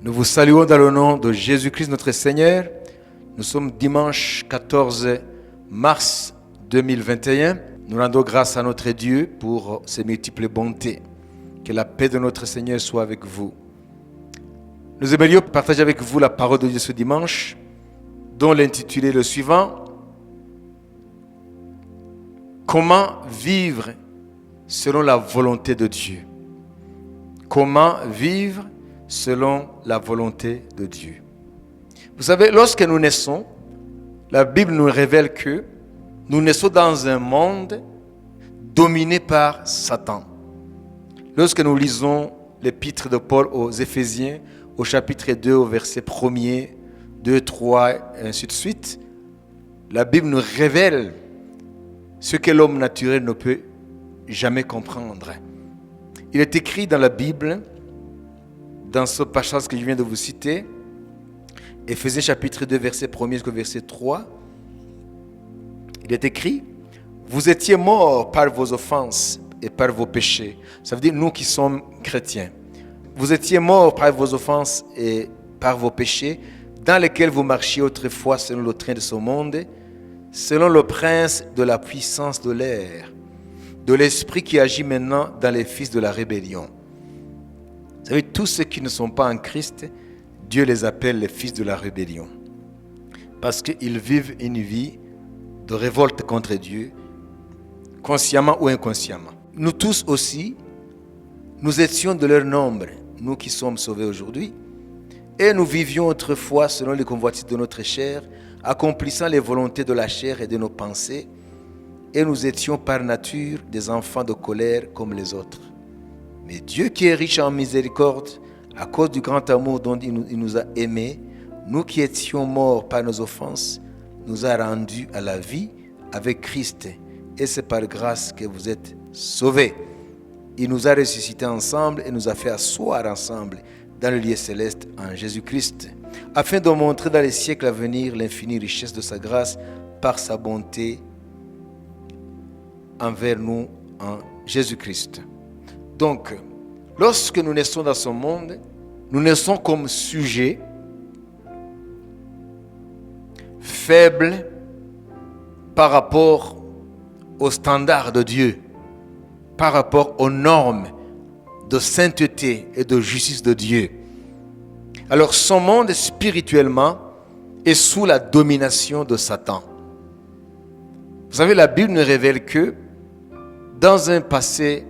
Nous vous saluons dans le nom de Jésus-Christ notre Seigneur. Nous sommes dimanche 14 mars 2021. Nous rendons grâce à notre Dieu pour ses multiples bontés. Que la paix de notre Seigneur soit avec vous. Nous aimerions partager avec vous la parole de Dieu ce dimanche, dont l'intitulé est le suivant. Comment vivre selon la volonté de Dieu? Comment vivre selon la volonté de Dieu? Vous savez, lorsque nous naissons, la Bible nous révèle que nous naissons dans un monde dominé par Satan. Lorsque nous lisons l'épître de Paul aux Éphésiens, au chapitre 2, au verset 1er, 2, 3, et ainsi de suite, la Bible nous révèle ce que l'homme naturel ne peut jamais comprendre. Il est écrit dans la Bible, dans ce passage que je viens de vous citer, Éphésiens chapitre 2, verset 1er jusqu'au verset 3, il est écrit: vous étiez morts par vos offenses et par vos péchés. Ça veut dire nous qui sommes chrétiens. Vous étiez morts par vos offenses et par vos péchés, dans lesquels vous marchiez autrefois selon le train de ce monde, selon le prince de la puissance de l'air, de l'esprit qui agit maintenant dans les fils de la rébellion. Vous savez, tous ceux qui ne sont pas en Christ, Dieu les appelle les fils de la rébellion. Parce qu'ils vivent une vie de révolte contre Dieu, consciemment ou inconsciemment. Nous tous aussi, nous étions de leur nombre, nous qui sommes sauvés aujourd'hui, et nous vivions autrefois selon les convoitises de notre chair, accomplissant les volontés de la chair et de nos pensées, et nous étions par nature des enfants de colère comme les autres. Mais Dieu qui est riche en miséricorde, à cause du grand amour dont il nous a aimés, nous qui étions morts par nos offenses, nous a rendus à la vie avec Christ. Et c'est par grâce que vous êtes sauvés. Il nous a ressuscités ensemble et nous a fait asseoir ensemble dans le lieu céleste en Jésus-Christ, afin de montrer dans les siècles à venir l'infinie richesse de sa grâce par sa bonté envers nous en Jésus-Christ. Donc, lorsque nous naissons dans ce monde, nous naissons comme sujets faibles par rapport aux standards de Dieu, par rapport aux normes de sainteté et de justice de Dieu. Alors, son monde spirituellement est sous la domination de Satan. Vous savez, la Bible nous révèle que dans un passé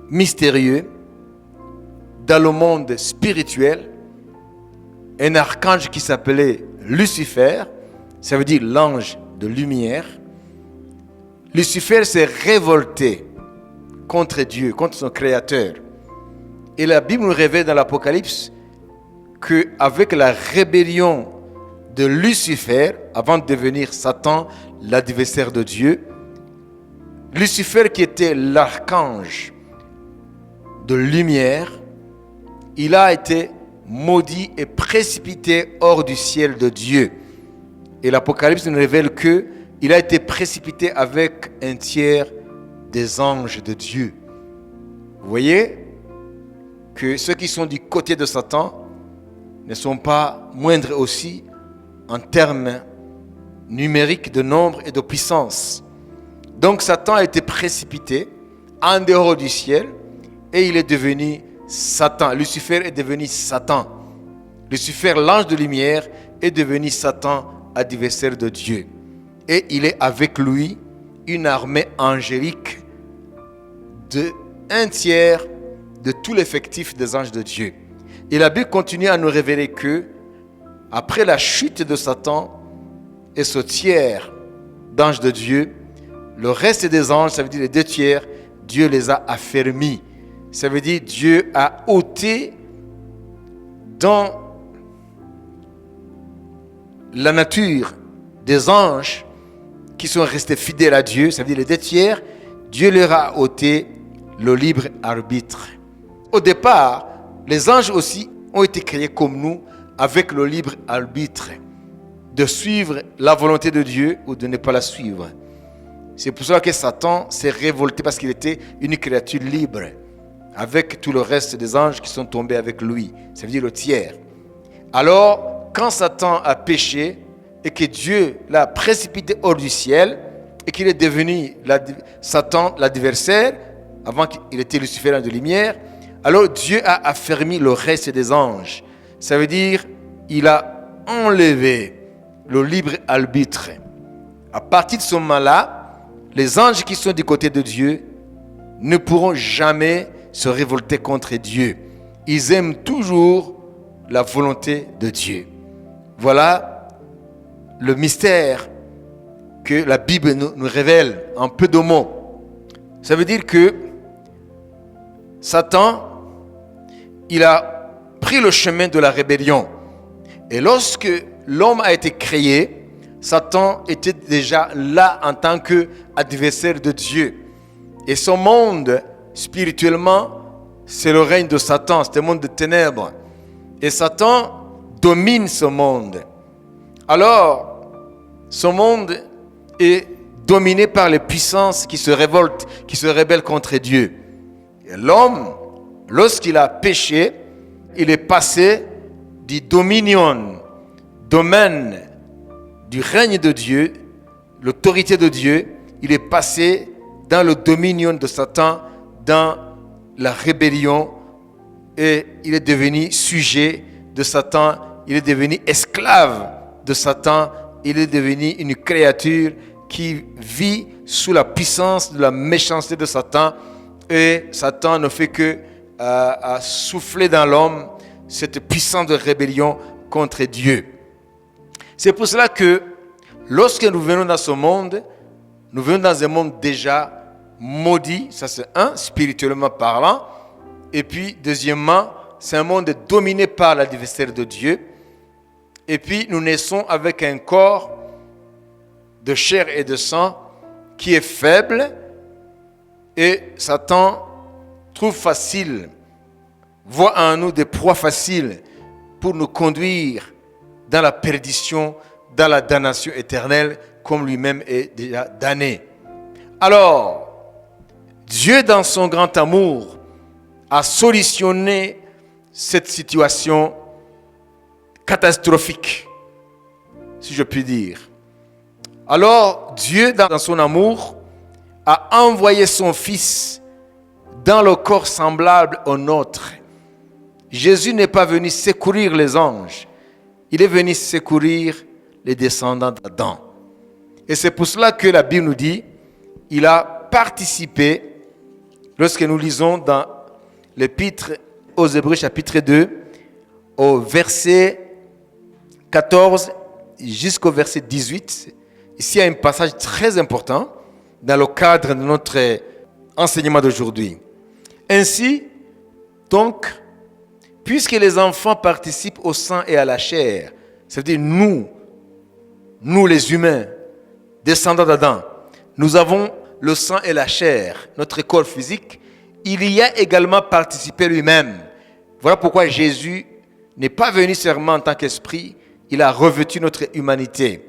mystérieux, dans le monde spirituel, un archange qui s'appelait Lucifer, ça veut dire l'ange de lumière, Lucifer s'est révolté contre Dieu, contre son créateur. Et la Bible nous révèle dans l'Apocalypse qu'avec la rébellion de Lucifer, avant de devenir Satan, l'adversaire de Dieu, Lucifer qui était l'archange de lumière, il a été maudit et précipité hors du ciel de Dieu. Et l'Apocalypse nous révèle qu'il a été précipité avec un tiers des anges de Dieu. Vous voyez que ceux qui sont du côté de Satan ne sont pas moindres aussi en termes numériques de nombre et de puissance. Donc Satan a été précipité en dehors du ciel et il est devenu Satan. Lucifer est devenu Satan. Lucifer, l'ange de lumière, est devenu Satan, adversaire de Dieu. Et il est avec lui une armée angélique de un tiers de tout l'effectif des anges de Dieu. Et la Bible continue à nous révéler que, après la chute de Satan et ce tiers d'anges de Dieu, le reste des anges, ça veut dire les deux tiers, Dieu les a affermis. Ça veut dire Dieu a ôté dans la nature des anges qui sont restés fidèles à Dieu, ça veut dire les deux tiers, Dieu leur a ôté le libre arbitre. Au départ, les anges aussi ont été créés comme nous, avec le libre arbitre, de suivre la volonté de Dieu ou de ne pas la suivre. C'est pour cela que Satan s'est révolté, parce qu'il était une créature libre. avec tout le reste des anges qui sont tombés avec lui. Ça veut dire le tiers. Alors, quand Satan a péché et que Dieu l'a précipité hors du ciel et qu'il est devenu Satan, l'adversaire, avant qu'il était Lucifer de lumière, alors Dieu a affermi le reste des anges. Ça veut dire il a enlevé le libre arbitre. À partir de ce moment-là, les anges qui sont du côté de Dieu ne pourront jamais se révolter contre Dieu. Ils aiment toujours la volonté de Dieu. Voilà le mystère que la Bible nous révèle en peu de mots. Ça veut dire que Satan, il a pris le chemin de la rébellion. Et lorsque l'homme a été créé, Satan était déjà là en tant qu'adversaire de Dieu. Et son monde, spirituellement, c'est le règne de Satan, c'est un monde de ténèbres. Et Satan domine ce monde. Alors, ce monde est dominé par les puissances qui se révoltent, qui se rebellent contre Dieu. Et l'homme, lorsqu'il a péché, il est passé du dominion, domaine du règne de Dieu, l'autorité de Dieu, il est passé dans le dominion de Satan, dans la rébellion, et il est devenu sujet de Satan, il est devenu esclave de Satan, il est devenu une créature qui vit sous la puissance de la méchanceté de Satan, et Satan ne fait que à souffler dans l'homme cette puissance de rébellion contre Dieu. C'est pour cela que lorsque nous venons dans ce monde, nous venons dans un monde déjà maudit, ça c'est un, spirituellement parlant, et puis deuxièmement, c'est un monde dominé par l'adversaire de Dieu, et puis nous naissons avec un corps de chair et de sang qui est faible, et Satan trouve facile, voit en nous des proies faciles pour nous conduire dans la perdition, dans la damnation éternelle, comme lui-même est déjà damné. Alors, Dieu, dans son grand amour, a solutionné cette situation catastrophique, si je puis dire. Alors, Dieu, dans son amour, a envoyé son Fils dans le corps semblable au nôtre. Jésus n'est pas venu secourir les anges, il est venu secourir les descendants d'Adam. Et c'est pour cela que la Bible nous dit, il a participé, lorsque nous lisons dans l'Épître aux Hébreux chapitre 2, au verset 14 jusqu'au verset 18, ici il y a un passage très important dans le cadre de notre enseignement d'aujourd'hui. Ainsi, donc, puisque les enfants participent au sang et à la chair, c'est-à-dire nous les humains, descendants d'Adam, nous avons le sang et la chair, notre corps physique, il y a également participé lui-même. Voilà pourquoi Jésus n'est pas venu seulement en tant qu'esprit, il a revêtu notre humanité.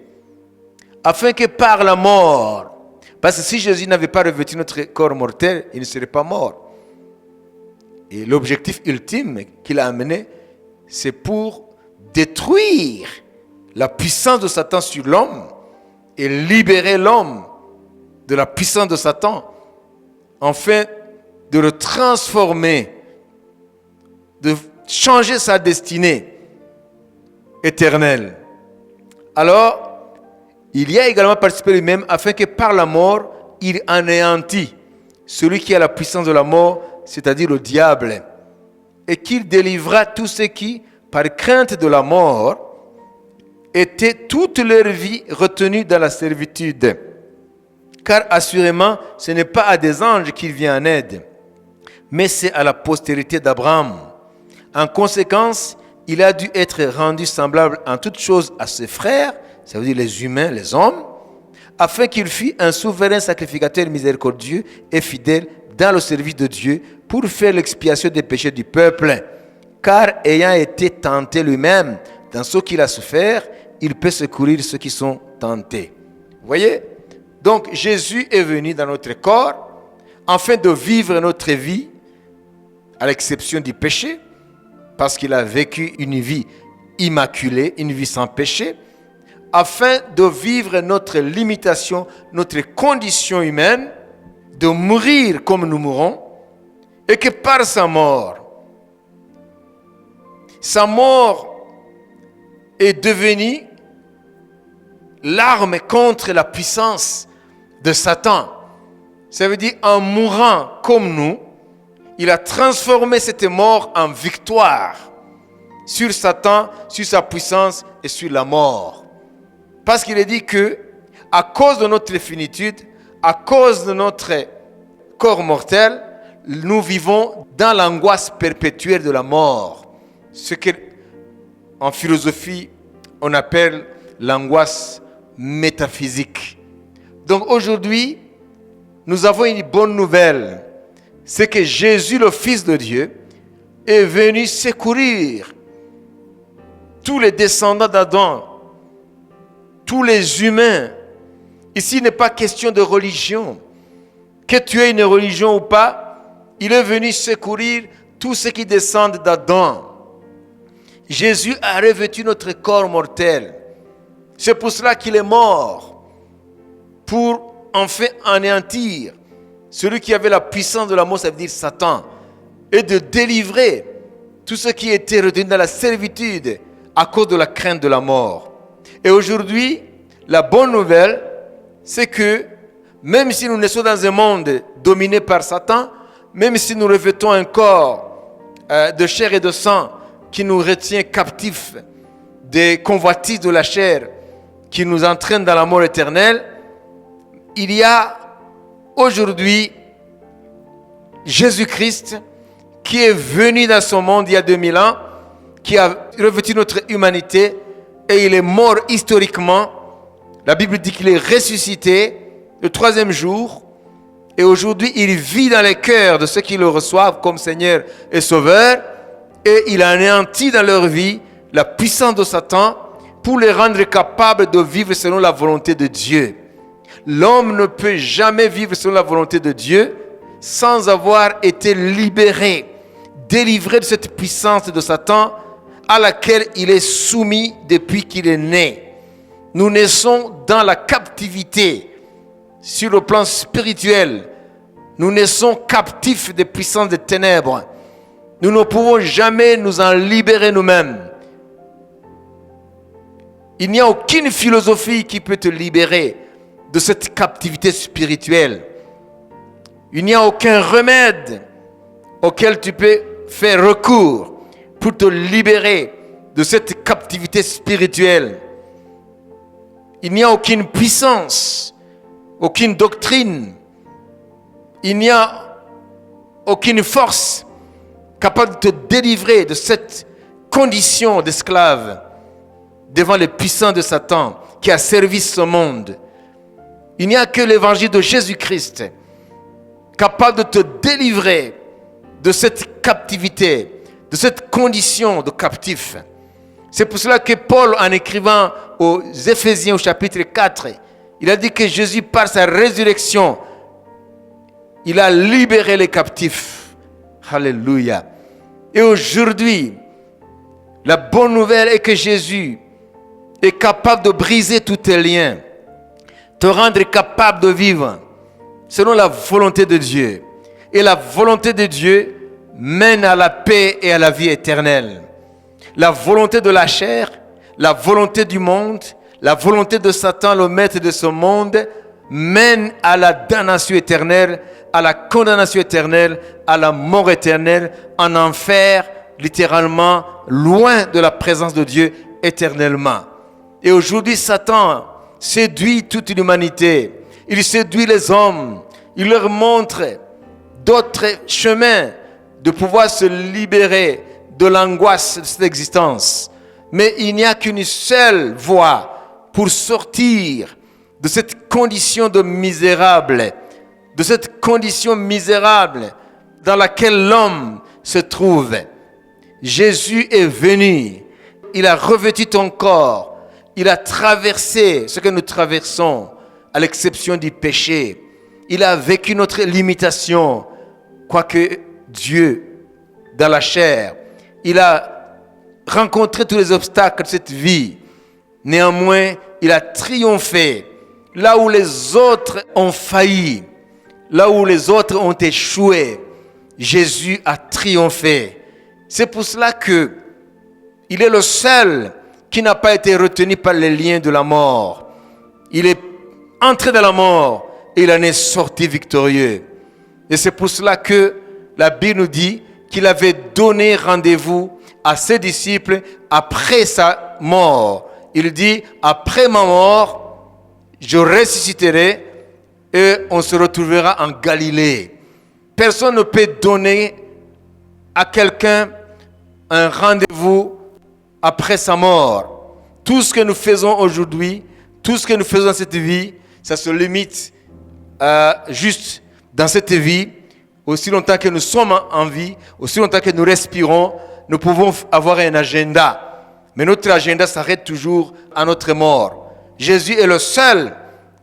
Afin que par la mort, parce que si Jésus n'avait pas revêtu notre corps mortel, il ne serait pas mort. Et l'objectif ultime qu'il a amené, c'est pour détruire la puissance de Satan sur l'homme et libérer l'homme de la puissance de Satan, afin de le transformer, de changer sa destinée éternelle. Alors, il y a également participé lui-même afin que par la mort, il anéantit celui qui a la puissance de la mort, c'est-à-dire le diable, et qu'il délivra tous ceux qui, par crainte de la mort, étaient toute leur vie retenus dans la servitude. Car assurément, ce n'est pas à des anges qu'il vient en aide, mais c'est à la postérité d'Abraham. En conséquence, il a dû être rendu semblable en toutes choses à ses frères, ça veut dire les humains, les hommes, afin qu'il fût un souverain sacrificateur miséricordieux et fidèle dans le service de Dieu pour faire l'expiation des péchés du peuple. Car ayant été tenté lui-même dans ce qu'il a souffert, il peut secourir ceux qui sont tentés. Vous voyez ? Donc Jésus est venu dans notre corps afin de vivre notre vie à l'exception du péché, parce qu'il a vécu une vie immaculée, une vie sans péché, afin de vivre notre limitation, notre condition humaine, de mourir comme nous mourons, et que par sa mort est devenue l'arme contre la puissance de Satan. Ça veut dire, en mourant comme nous, il a transformé cette mort en victoire sur Satan, sur sa puissance et sur la mort. Parce qu'il est dit que, à cause de notre finitude, à cause de notre corps mortel, nous vivons dans l'angoisse perpétuelle de la mort. Ce qu'en philosophie, on appelle l'angoisse métaphysique. Donc aujourd'hui, nous avons une bonne nouvelle. C'est que Jésus, le Fils de Dieu, est venu secourir tous les descendants d'Adam, tous les humains. Ici, il n'est pas question de religion. Que tu aies une religion ou pas, il est venu secourir tous ceux qui descendent d'Adam. Jésus a revêtu notre corps mortel. C'est pour cela qu'il est mort, pour enfin anéantir celui qui avait la puissance de la mort, ça veut dire Satan, et de délivrer tous ceux qui étaient retenus dans la servitude à cause de la crainte de la mort. Et aujourd'hui, la bonne nouvelle, c'est que même si nous naissons dans un monde dominé par Satan, même si nous revêtons un corps de chair et de sang qui nous retient captifs des convoitises de la chair qui nous entraînent dans la mort éternelle, il y a aujourd'hui Jésus-Christ qui est venu dans ce monde il y a 2000 ans, qui a revêtu notre humanité et il est mort historiquement. La Bible dit qu'il est ressuscité le 3e jour et aujourd'hui il vit dans les cœurs de ceux qui le reçoivent comme Seigneur et Sauveur et il a anéanti dans leur vie la puissance de Satan pour les rendre capables de vivre selon la volonté de Dieu. L'homme ne peut jamais vivre selon la volonté de Dieu sans avoir été libéré, délivré de cette puissance de Satan à laquelle il est soumis depuis qu'il est né. Nous naissons dans la captivité sur le plan spirituel. Nous naissons captifs des puissances des ténèbres. Nous ne pouvons jamais nous en libérer nous-mêmes. Il n'y a aucune philosophie qui peut te libérer de cette captivité spirituelle. Il n'y a aucun remède auquel tu peux faire recours pour te libérer de cette captivité spirituelle. Il n'y a aucune puissance, aucune doctrine, il n'y a aucune force capable de te délivrer de cette condition d'esclave devant les puissants de Satan qui a servi ce monde. Il n'y a que l'évangile de Jésus-Christ capable de te délivrer de cette captivité, de cette condition de captif. C'est pour cela que Paul, en écrivant aux Éphésiens au chapitre 4, il a dit que Jésus, par sa résurrection, il a libéré les captifs. Alléluia. Et aujourd'hui, la bonne nouvelle est que Jésus est capable de briser tous tes liens, te rendre capable de vivre selon la volonté de Dieu. Et la volonté de Dieu mène à la paix et à la vie éternelle. La volonté de la chair, la volonté du monde, la volonté de Satan, le maître de ce monde, mène à la damnation éternelle, à la condamnation éternelle, à la mort éternelle, en enfer, littéralement, loin de la présence de Dieu éternellement. Et aujourd'hui, Satan séduit toute l'humanité. Il séduit les hommes. Il leur montre d'autres chemins de pouvoir se libérer de l'angoisse de cette existence. Mais il n'y a qu'une seule voie pour sortir de cette condition de misérable, de cette condition misérable dans laquelle l'homme se trouve. Jésus est venu, il a revêtu ton corps, il a traversé ce que nous traversons, à l'exception du péché. Il a vécu notre limitation, quoique Dieu dans la chair. Il a rencontré tous les obstacles de cette vie. Néanmoins, il a triomphé. Là où les autres ont failli, là où les autres ont échoué, Jésus a triomphé. C'est pour cela que il est le seul qui n'a pas été retenu par les liens de la mort. Il est entré dans la mort et il en est sorti victorieux. Et c'est pour cela que la Bible nous dit qu'il avait donné rendez-vous à ses disciples après sa mort. Il dit, après ma mort, je ressusciterai et on se retrouvera en Galilée. Personne ne peut donner à quelqu'un un rendez-vous après sa mort. Tout ce que nous faisons aujourd'hui, tout ce que nous faisons dans cette vie, ça se limite juste dans cette vie. Aussi longtemps que nous sommes en vie, aussi longtemps que nous respirons, nous pouvons avoir un agenda. Mais notre agenda s'arrête toujours à notre mort. Jésus est le seul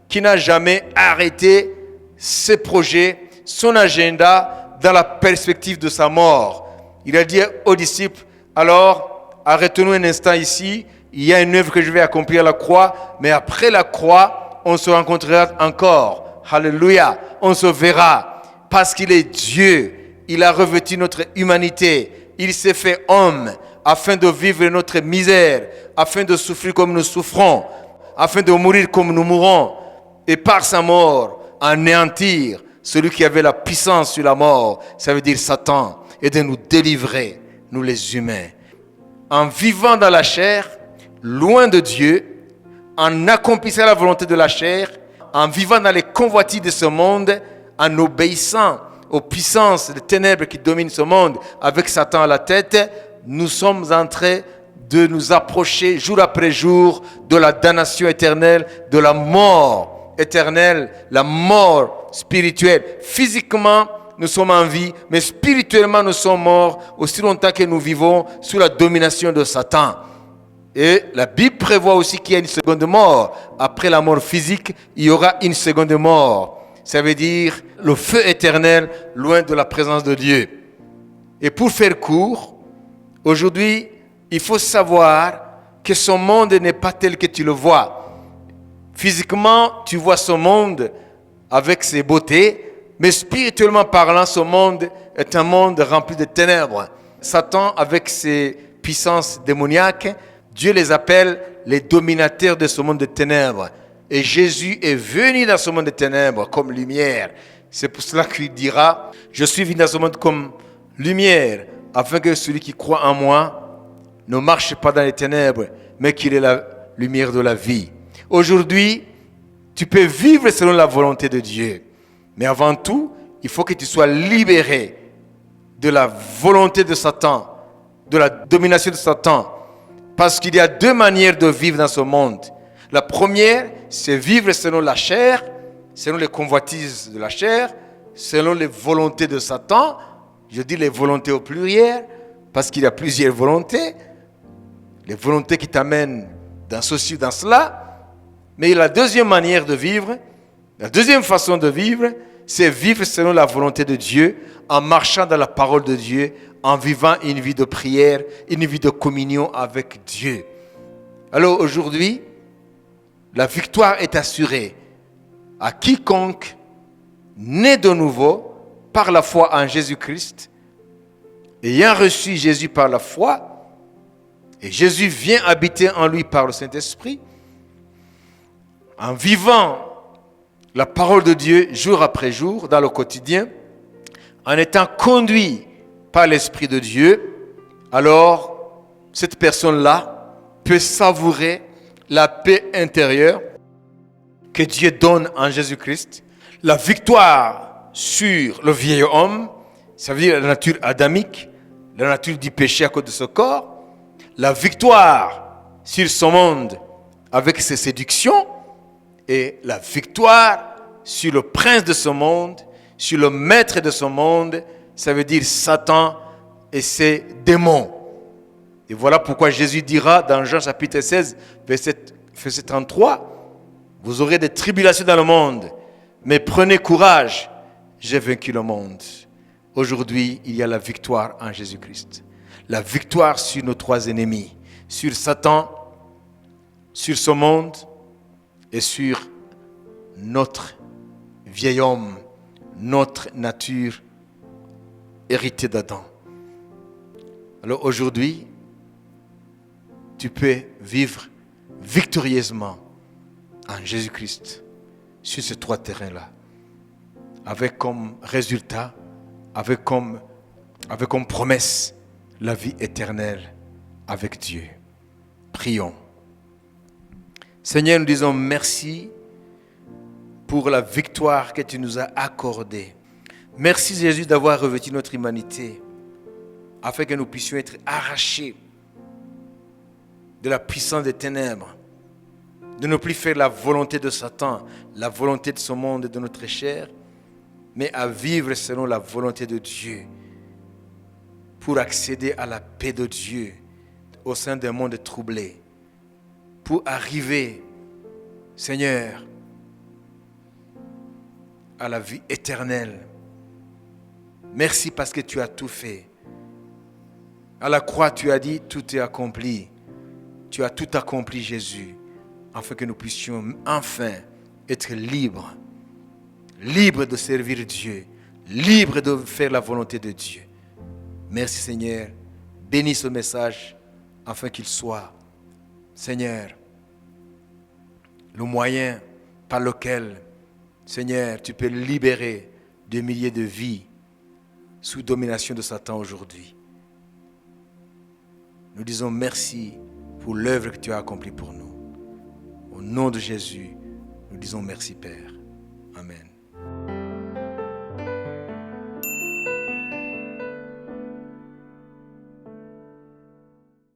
qui n'a jamais arrêté ses projets, son agenda dans la perspective de sa mort. Il a dit aux disciples, alors arrêtons-nous un instant ici, il y a une œuvre que je vais accomplir à la croix, mais après la croix, on se rencontrera encore. Alléluia, on se verra. Parce qu'il est Dieu, il a revêtu notre humanité, il s'est fait homme afin de vivre notre misère, afin de souffrir comme nous souffrons, afin de mourir comme nous mourons, et par sa mort, anéantir celui qui avait la puissance sur la mort, ça veut dire Satan, et de nous délivrer, nous les humains. En vivant dans la chair, loin de Dieu, en accomplissant la volonté de la chair, en vivant dans les convoitises de ce monde, en obéissant aux puissances des ténèbres qui dominent ce monde, avec Satan à la tête, nous sommes en train de nous approcher jour après jour de la damnation éternelle, de la mort éternelle, la mort spirituelle. Physiquement, nous sommes en vie, mais spirituellement, nous sommes morts aussi longtemps que nous vivons sous la domination de Satan. Et la Bible prévoit aussi qu'il y a une seconde mort. Après la mort physique, il y aura une seconde mort. Ça veut dire le feu éternel loin de la présence de Dieu. Et pour faire court, aujourd'hui, il faut savoir que ce monde n'est pas tel que tu le vois. Physiquement, tu vois ce monde avec ses beautés, mais spirituellement parlant, ce monde est un monde rempli de ténèbres. Satan, avec ses puissances démoniaques, Dieu les appelle les dominateurs de ce monde de ténèbres. Et Jésus est venu dans ce monde de ténèbres comme lumière. C'est pour cela qu'il dira, je suis venu dans ce monde comme lumière, afin que celui qui croit en moi ne marche pas dans les ténèbres, mais qu'il ait la lumière de la vie. Aujourd'hui, tu peux vivre selon la volonté de Dieu. Mais avant tout, il faut que tu sois libéré de la volonté de Satan, de la domination de Satan. Parce qu'il y a deux manières de vivre dans ce monde. La première, c'est vivre selon la chair, selon les convoitises de la chair, selon les volontés de Satan. Je dis les volontés au pluriel, parce qu'il y a plusieurs volontés. Les volontés qui t'amènent dans ceci ou dans cela. Mais la deuxième manière de vivre, la deuxième façon de vivre, c'est vivre selon la volonté de Dieu, en marchant dans la parole de Dieu, en vivant une vie de prière, une vie de communion avec Dieu. Alors aujourd'hui, la victoire est assurée à quiconque né de nouveau par la foi en Jésus-Christ, ayant reçu Jésus par la foi, et Jésus vient habiter en lui par le Saint-Esprit, en vivant la parole de Dieu jour après jour dans le quotidien, en étant conduit par l'Esprit de Dieu, alors cette personne-là peut savourer la paix intérieure que Dieu donne en Jésus-Christ, la victoire sur le vieil homme, ça veut dire la nature adamique, la nature du péché à cause de ce corps, la victoire sur ce monde avec ses séductions et la victoire sur le prince de ce monde, sur le maître de ce monde, ça veut dire Satan et ses démons. Et voilà pourquoi Jésus dira dans Jean chapitre 16, verset 33, vous aurez des tribulations dans le monde, mais prenez courage, j'ai vaincu le monde. Aujourd'hui, il y a la victoire en Jésus-Christ. La victoire sur nos trois ennemis, sur Satan, sur ce monde et sur notre vieil homme, notre nature héritée d'Adam. Alors aujourd'hui, tu peux vivre victorieusement en Jésus-Christ sur ces trois terrains-là, avec comme résultat, avec comme promesse, la vie éternelle avec Dieu. Prions. Seigneur, nous disons merci pour la victoire que tu nous as accordée. Merci Jésus d'avoir revêtu notre humanité afin que nous puissions être arrachés de la puissance des ténèbres, de ne plus faire la volonté de Satan, la volonté de ce monde et de notre chair, mais à vivre selon la volonté de Dieu pour accéder à la paix de Dieu au sein d'un monde troublé, pour arriver, Seigneur, à la vie éternelle. Merci parce que tu as tout fait. À la croix, tu as dit, tout est accompli. Tu as tout accompli, Jésus, afin que nous puissions enfin être libres. Libres de servir Dieu. Libres de faire la volonté de Dieu. Merci, Seigneur. Bénis ce message afin qu'il soit, Seigneur, le moyen par lequel, Seigneur, tu peux libérer des milliers de vies sous domination de Satan aujourd'hui. Nous disons merci pour l'œuvre que tu as accomplie pour nous. Au nom de Jésus, nous disons merci, Père. Amen.